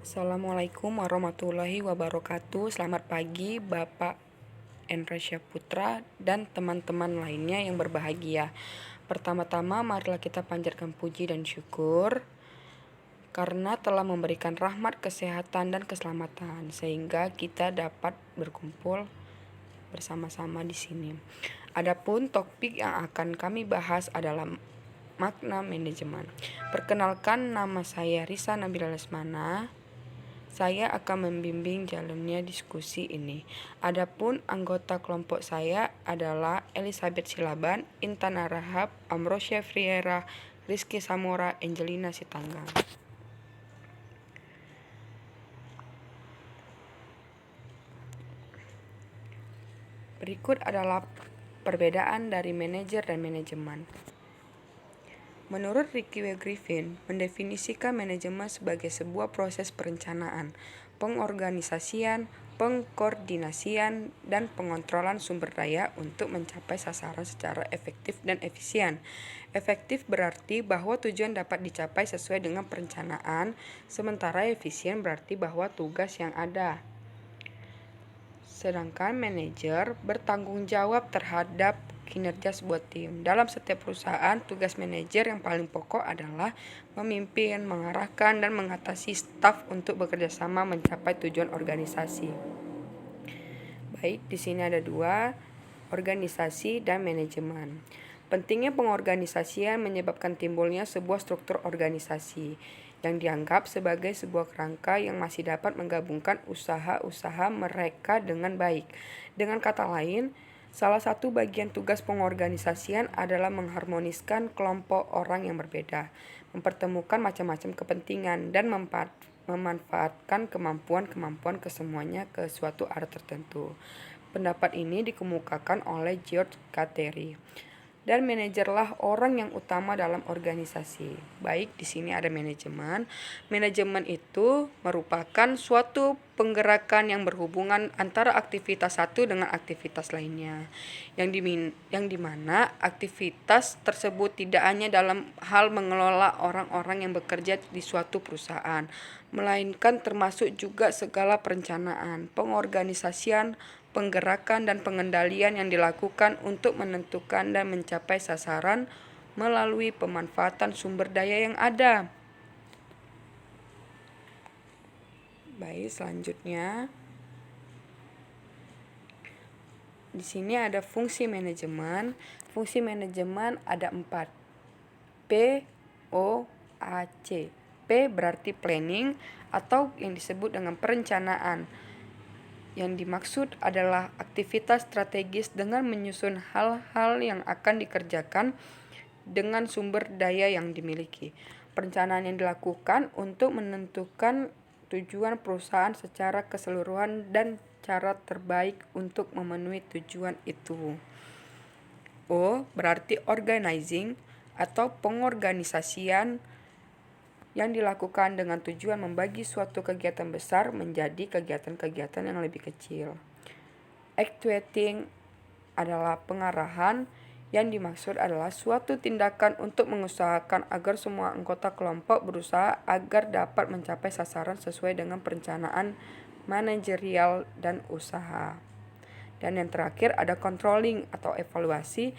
Assalamualaikum warahmatullahi wabarakatuh. Selamat pagi Bapak Endra Syahputra dan teman-teman lainnya yang berbahagia. Pertama-tama marilah kita panjatkan puji dan syukur karena telah memberikan rahmat, kesehatan, dan keselamatan sehingga kita dapat berkumpul bersama-sama di sini. Adapun topik yang akan kami bahas adalah makna manajemen. Perkenalkan, nama saya Risa Nabila Lesmana. Saya akan membimbing jalannya diskusi ini. Adapun anggota kelompok saya adalah Elizabeth Silaban, Intan Rahab, Amrosia Friera, Rizky Samora, Angelina Sitanggang. Berikut adalah perbedaan dari manajer dan manajemen. Menurut Ricky W. Griffin, mendefinisikan manajemen sebagai sebuah proses perencanaan, pengorganisasian, pengkoordinasian, dan pengontrolan sumber daya untuk mencapai sasaran secara efektif dan efisien. Efektif berarti bahwa tujuan dapat dicapai sesuai dengan perencanaan, sementara efisien berarti bahwa tugas yang ada. Sedangkan manajer bertanggung jawab terhadap kinerja sebuah tim. Dalam setiap perusahaan, tugas manajer yang paling pokok adalah memimpin, mengarahkan, dan mengatasi staf untuk bekerja sama mencapai tujuan organisasi. Baik, di sini ada dua, organisasi dan manajemen. Pentingnya pengorganisasian menyebabkan timbulnya sebuah struktur organisasi yang dianggap sebagai sebuah kerangka yang masih dapat menggabungkan usaha-usaha mereka dengan baik. Dengan kata lain, salah satu bagian tugas pengorganisasian adalah mengharmoniskan kelompok orang yang berbeda, mempertemukan macam-macam kepentingan, dan memanfaatkan kemampuan-kemampuan kesemuanya ke suatu arah tertentu. Pendapat ini dikemukakan oleh George Kateri. Dan manajerlah orang yang utama dalam organisasi. Baik, di sini ada manajemen. Manajemen itu merupakan suatu penggerakan yang berhubungan antara aktivitas satu dengan aktivitas lainnya. Yang dimana aktivitas tersebut tidak hanya dalam hal mengelola orang-orang yang bekerja di suatu perusahaan, melainkan termasuk juga segala perencanaan, pengorganisasian, penggerakan dan pengendalian yang dilakukan untuk menentukan dan mencapai sasaran melalui pemanfaatan sumber daya yang ada. Baik, selanjutnya di sini ada fungsi manajemen. Fungsi manajemen ada 4. P, O, A, C. P berarti planning atau yang disebut dengan perencanaan. Yang dimaksud adalah aktivitas strategis dengan menyusun hal-hal yang akan dikerjakan dengan sumber daya yang dimiliki. Perencanaan yang dilakukan untuk menentukan tujuan perusahaan secara keseluruhan dan cara terbaik untuk memenuhi tujuan itu. O berarti organizing atau pengorganisasian yang dilakukan dengan tujuan membagi suatu kegiatan besar menjadi kegiatan-kegiatan yang lebih kecil. Actuating adalah pengarahan, yang dimaksud adalah suatu tindakan untuk mengusahakan agar semua anggota kelompok berusaha agar dapat mencapai sasaran sesuai dengan perencanaan manajerial dan usaha. Dan yang terakhir ada controlling atau evaluasi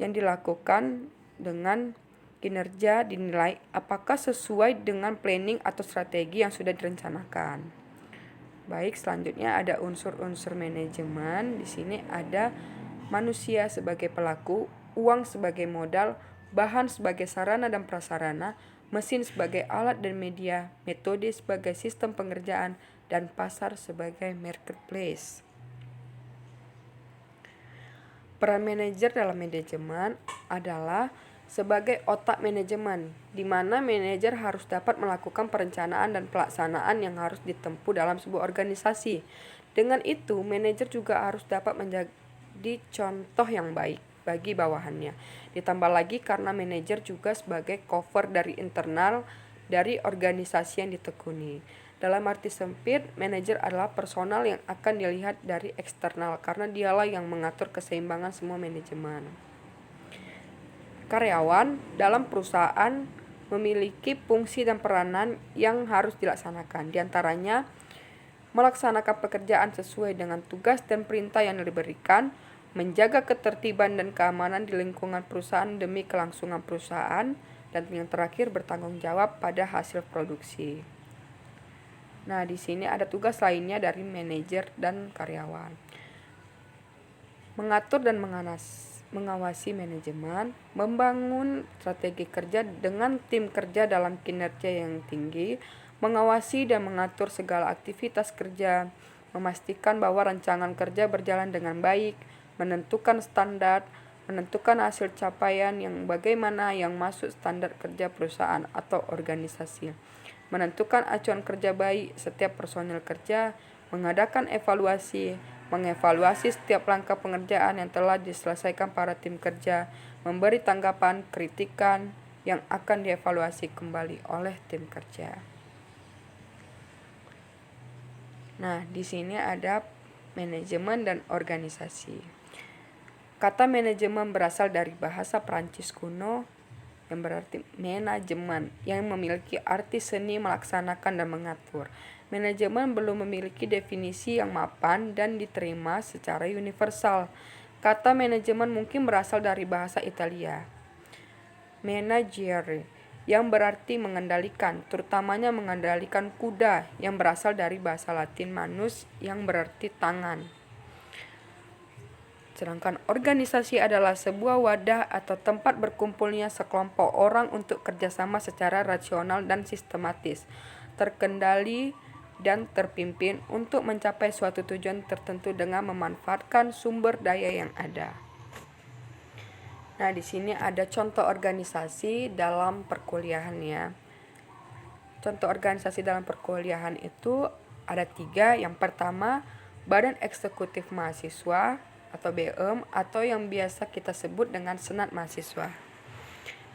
yang dilakukan dengan kinerja dinilai apakah sesuai dengan planning atau strategi yang sudah direncanakan. Baik, selanjutnya ada unsur-unsur manajemen. Di sini ada manusia sebagai pelaku, uang sebagai modal, bahan sebagai sarana dan prasarana, mesin sebagai alat dan media, metode sebagai sistem pengerjaan, dan pasar sebagai marketplace. Peran manajer dalam manajemen adalah sebagai otak manajemen, di mana manajer harus dapat melakukan perencanaan dan pelaksanaan yang harus ditempuh dalam sebuah organisasi. Dengan itu, manajer juga harus dapat menjadi contoh yang baik bagi bawahannya. Ditambah lagi karena manajer juga sebagai cover dari internal dari organisasi yang ditekuni. Dalam arti sempit, manajer adalah personal yang akan dilihat dari eksternal karena dialah yang mengatur keseimbangan semua manajemen. Karyawan dalam perusahaan memiliki fungsi dan peranan yang harus dilaksanakan. Di antaranya, melaksanakan pekerjaan sesuai dengan tugas dan perintah yang diberikan, menjaga ketertiban dan keamanan di lingkungan perusahaan demi kelangsungan perusahaan, dan yang terakhir bertanggung jawab pada hasil produksi. Nah, di sini ada tugas lainnya dari manajer dan karyawan. Mengatur dan mengawasi manajemen, membangun strategi kerja dengan tim kerja dalam kinerja yang tinggi, mengawasi dan mengatur segala aktivitas kerja, memastikan bahwa rancangan kerja berjalan dengan baik, menentukan standar, menentukan hasil capaian yang bagaimana yang masuk standar kerja perusahaan atau organisasi, menentukan acuan kerja baik setiap personil kerja, mengadakan evaluasi, mengevaluasi setiap langkah pengerjaan yang telah diselesaikan para tim kerja, memberi tanggapan, kritikan yang akan dievaluasi kembali oleh tim kerja. Nah, di sini ada manajemen dan organisasi. Kata manajemen berasal dari bahasa Prancis kuno yang berarti manajemen, yang memiliki arti seni melaksanakan dan mengatur. Manajemen belum memiliki definisi yang mapan dan diterima secara universal. Kata manajemen mungkin berasal dari bahasa Italia, managere, yang berarti mengendalikan, terutamanya mengendalikan kuda, yang berasal dari bahasa Latin manus, yang berarti tangan. Sedangkan organisasi adalah sebuah wadah atau tempat berkumpulnya sekelompok orang untuk kerjasama secara rasional dan sistematis, terkendali dan terpimpin untuk mencapai suatu tujuan tertentu dengan memanfaatkan sumber daya yang ada. Nah, di sini ada contoh organisasi dalam perkuliahan ya. Contoh organisasi dalam perkuliahan itu ada 3. Yang pertama, Badan Eksekutif Mahasiswa atau BEM, atau yang biasa kita sebut dengan Senat Mahasiswa.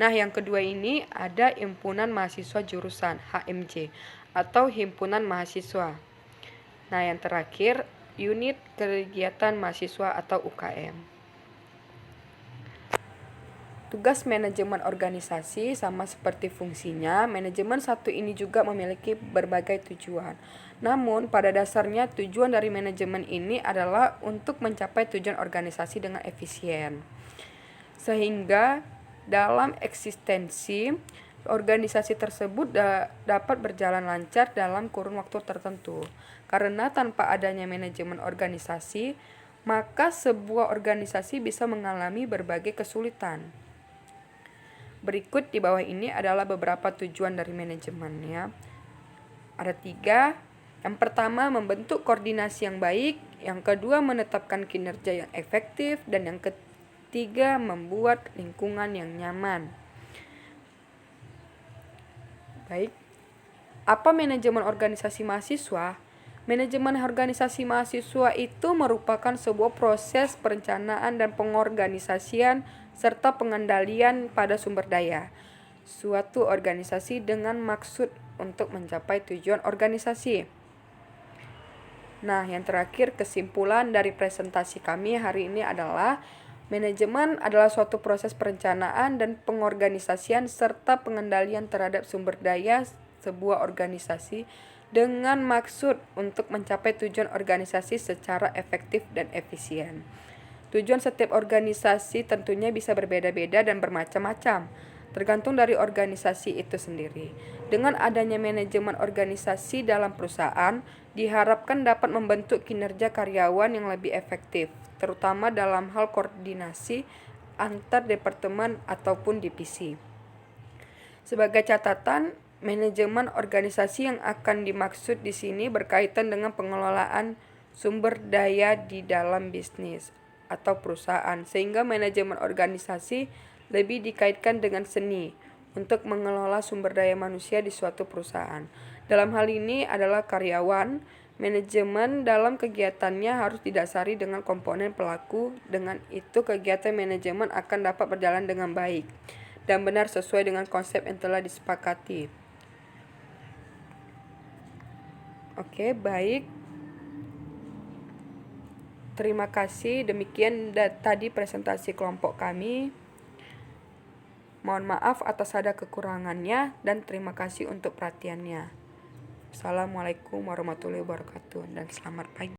Nah, yang kedua ini ada Himpunan Mahasiswa Jurusan HMJ atau Himpunan Mahasiswa. Nah, yang terakhir Unit Kegiatan Mahasiswa atau UKM. Tugas manajemen organisasi sama seperti fungsinya, manajemen satu ini juga memiliki berbagai tujuan. Namun, pada dasarnya tujuan dari manajemen ini adalah untuk mencapai tujuan organisasi dengan efisien. Sehingga dalam eksistensi organisasi tersebut dapat berjalan lancar dalam kurun waktu tertentu. Karena tanpa adanya manajemen organisasi, maka sebuah organisasi bisa mengalami berbagai kesulitan. Berikut di bawah ini adalah beberapa tujuan dari manajemennya. Ada 3. Yang pertama, membentuk koordinasi yang baik. Yang kedua, menetapkan kinerja yang efektif. Dan yang ketiga, membuat lingkungan yang nyaman. Baik, apa manajemen organisasi mahasiswa? Manajemen organisasi mahasiswa itu merupakan sebuah proses perencanaan dan pengorganisasian serta pengendalian pada sumber daya suatu organisasi dengan maksud untuk mencapai tujuan organisasi. Nah, yang terakhir, kesimpulan dari presentasi kami hari ini adalah manajemen adalah suatu proses perencanaan dan pengorganisasian serta pengendalian terhadap sumber daya sebuah organisasi dengan maksud untuk mencapai tujuan organisasi secara efektif dan efisien. Tujuan setiap organisasi tentunya bisa berbeda-beda dan bermacam-macam, tergantung dari organisasi itu sendiri. Dengan adanya manajemen organisasi dalam perusahaan, diharapkan dapat membentuk kinerja karyawan yang lebih efektif, terutama dalam hal koordinasi antar departemen ataupun divisi. Sebagai catatan, manajemen organisasi yang akan dimaksud di sini berkaitan dengan pengelolaan sumber daya di dalam bisnis atau perusahaan, sehingga manajemen organisasi lebih dikaitkan dengan seni untuk mengelola sumber daya manusia di suatu perusahaan. Dalam hal ini adalah karyawan. Manajemen dalam kegiatannya harus didasari dengan komponen pelaku. Dengan itu kegiatan manajemen akan dapat berjalan dengan baik dan benar sesuai dengan konsep yang telah disepakati. Oke, baik. Terima kasih. Demikian tadi presentasi kelompok kami. Mohon maaf atas ada kekurangannya dan terima kasih untuk perhatiannya. Assalamualaikum warahmatullahi wabarakatuh dan selamat pagi.